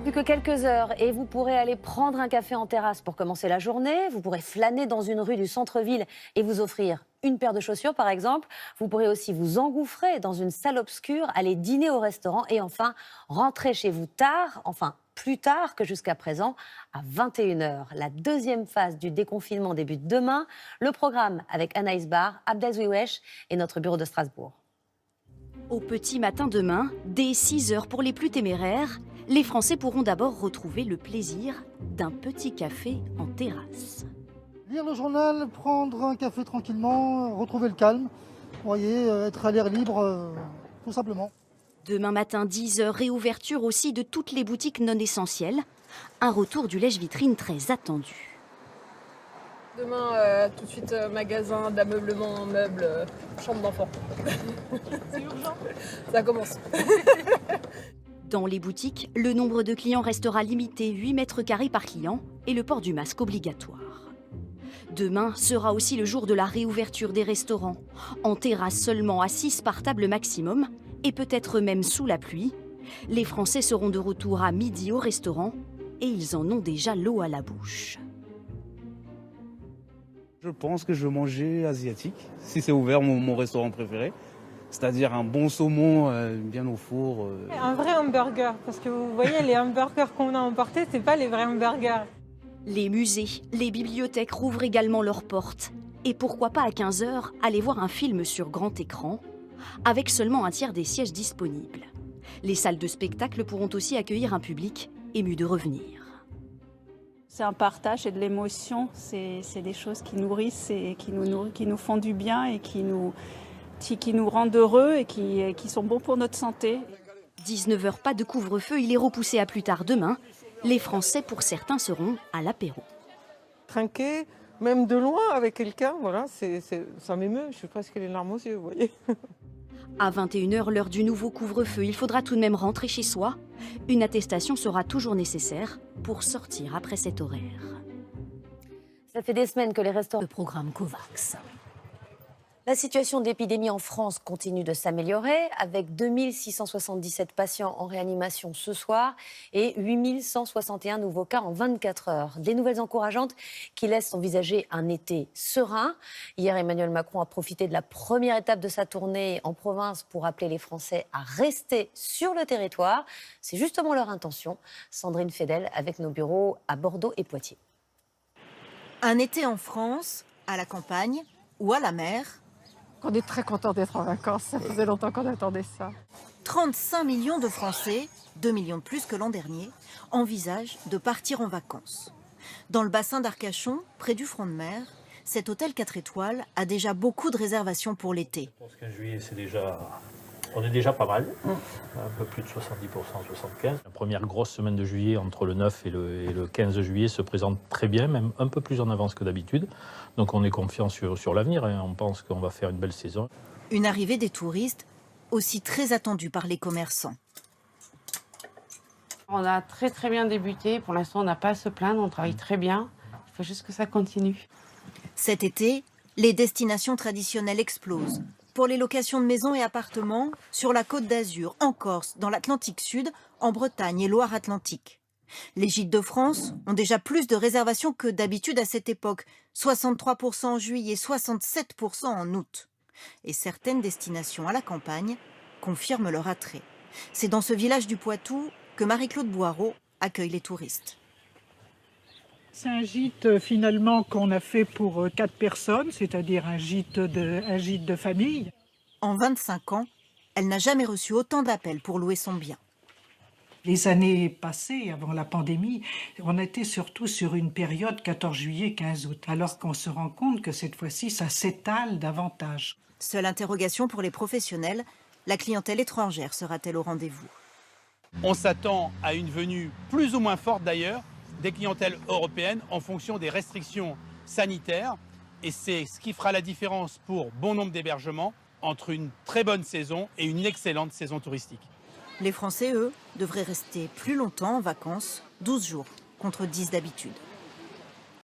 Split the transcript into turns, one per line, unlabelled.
Plus que quelques heures et vous pourrez aller prendre un café en terrasse pour commencer la journée. Vous pourrez flâner dans une rue du centre-ville et vous offrir une paire de chaussures par exemple. Vous pourrez aussi vous engouffrer dans une salle obscure, aller dîner au restaurant et enfin rentrer chez vous tard, enfin plus tard que jusqu'à présent, à 21h. La deuxième phase du déconfinement débute demain. Le programme avec Anaïs Barr, Abdel Wesh et notre bureau de Strasbourg.
Au petit matin demain, dès 6h pour les plus téméraires, les Français pourront d'abord retrouver le plaisir d'un petit café en terrasse.
Lire le journal, prendre un café tranquillement, retrouver le calme, vous voyez, être à l'air libre, tout simplement.
Demain matin, 10h, réouverture aussi de toutes les boutiques non essentielles. Un retour du lèche-vitrine très attendu.
Demain, tout de suite, magasin d'ameublement, meubles, chambre d'enfant.
C'est urgent.
Ça commence.
Dans les boutiques, le nombre de clients restera limité, 8 mètres carrés par client, et le port du masque obligatoire. Demain sera aussi le jour de la réouverture des restaurants. En terrasse seulement à 6 par table maximum, et peut-être même sous la pluie. Les Français seront de retour à midi au restaurant, et ils en ont déjà l'eau à la bouche.
Je pense que je veux manger asiatique, si c'est ouvert, mon restaurant préféré. C'est-à-dire un bon saumon bien au four.
Un vrai hamburger, parce que vous voyez, les hamburgers qu'on a emportés, c'est pas les vrais hamburgers.
Les musées, les bibliothèques rouvrent également leurs portes. Et pourquoi pas à 15h aller voir un film sur grand écran, avec seulement un tiers des sièges disponibles. Les salles de spectacle pourront aussi accueillir un public ému de revenir.
C'est un partage et de l'émotion, c'est des choses qui nourrissent et qui nous font du bien et qui nous rendent heureux et qui sont bons pour notre santé.
19h, pas de couvre-feu, il est repoussé à plus tard demain. Les Français, pour certains, seront à l'apéro.
Trinquer, même de loin avec quelqu'un, voilà, ça m'émeut, je suis presque les larmes aux yeux, vous voyez.
À 21h, l'heure du nouveau couvre-feu, il faudra tout de même rentrer chez soi. Une attestation sera toujours nécessaire pour sortir après cet horaire.
Ça fait des semaines que les restaurants...
Le programme COVAX.
La situation d'épidémie en France continue de s'améliorer avec 2677 patients en réanimation ce soir et 8161 nouveaux cas en 24 heures. Des nouvelles encourageantes qui laissent envisager un été serein. Hier, Emmanuel Macron a profité de la première étape de sa tournée en province pour appeler les Français à rester sur le territoire. C'est justement leur intention. Sandrine Fedel avec nos bureaux à Bordeaux et Poitiers.
Un été en France, à la campagne ou à la mer.
On est très content d'être en vacances, ça faisait longtemps qu'on attendait ça.
35 millions de Français, 2 millions de plus que l'an dernier, envisagent de partir en vacances. Dans le bassin d'Arcachon, près du front de mer, cet hôtel 4 étoiles a déjà beaucoup de réservations pour l'été.
Je pense qu'en juillet, on est déjà pas mal, un peu plus de 70%, 75%. La première grosse semaine de juillet, entre le 9 et le 15 juillet, se présente très bien, même un peu plus en avance que d'habitude. Donc on est confiant sur l'avenir et on pense qu'on va faire une belle saison.
Une arrivée des touristes aussi très attendue par les commerçants.
On a très bien débuté, pour l'instant on n'a pas à se plaindre, on travaille très bien, il faut juste que ça continue.
Cet été, les destinations traditionnelles explosent. Pour les locations de maisons et appartements, sur la Côte d'Azur, en Corse, dans l'Atlantique Sud, en Bretagne et Loire-Atlantique. Les gîtes de France ont déjà plus de réservations que d'habitude à cette époque, 63% en juillet, 67% en août. Et certaines destinations à la campagne confirment leur attrait. C'est dans ce village du Poitou que Marie-Claude Boireau accueille les touristes.
C'est un gîte finalement qu'on a fait pour 4 personnes, c'est-à-dire un gîte de famille.
En 25 ans, elle n'a jamais reçu autant d'appels pour louer son bien.
Les années passées, avant la pandémie, on était surtout sur une période 14 juillet, 15 août, alors qu'on se rend compte que cette fois-ci, ça s'étale davantage.
Seule interrogation pour les professionnels, la clientèle étrangère sera-t-elle au rendez-vous?
On s'attend à une venue plus ou moins forte d'ailleurs, des clientèles européennes en fonction des restrictions sanitaires. Et c'est ce qui fera la différence pour bon nombre d'hébergements entre une très bonne saison et une excellente saison touristique.
Les Français, eux, devraient rester plus longtemps en vacances, 12 jours, contre 10 d'habitude.